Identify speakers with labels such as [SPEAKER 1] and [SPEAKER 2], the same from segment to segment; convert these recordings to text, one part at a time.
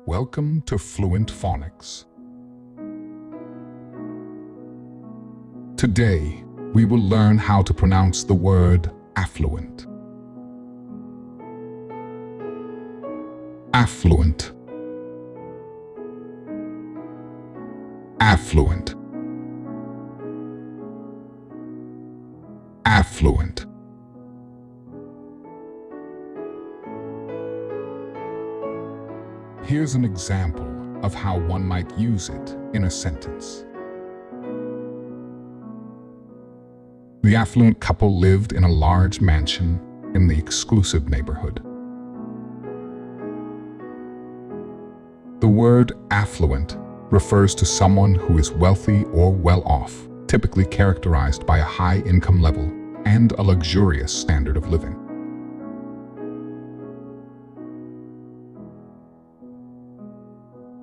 [SPEAKER 1] Welcome to Fluent Phonics. Today, we will learn how to pronounce the word affluent. Affluent. Affluent. Affluent. Here's an example of how one might use it in a sentence. The affluent couple lived in a large mansion in the exclusive neighborhood. The word affluent refers to someone who is wealthy or well-off, typically characterized by a high income level and a luxurious standard of living.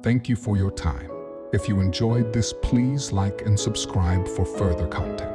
[SPEAKER 1] Thank you for your time. If you enjoyed this, please like and subscribe for further content.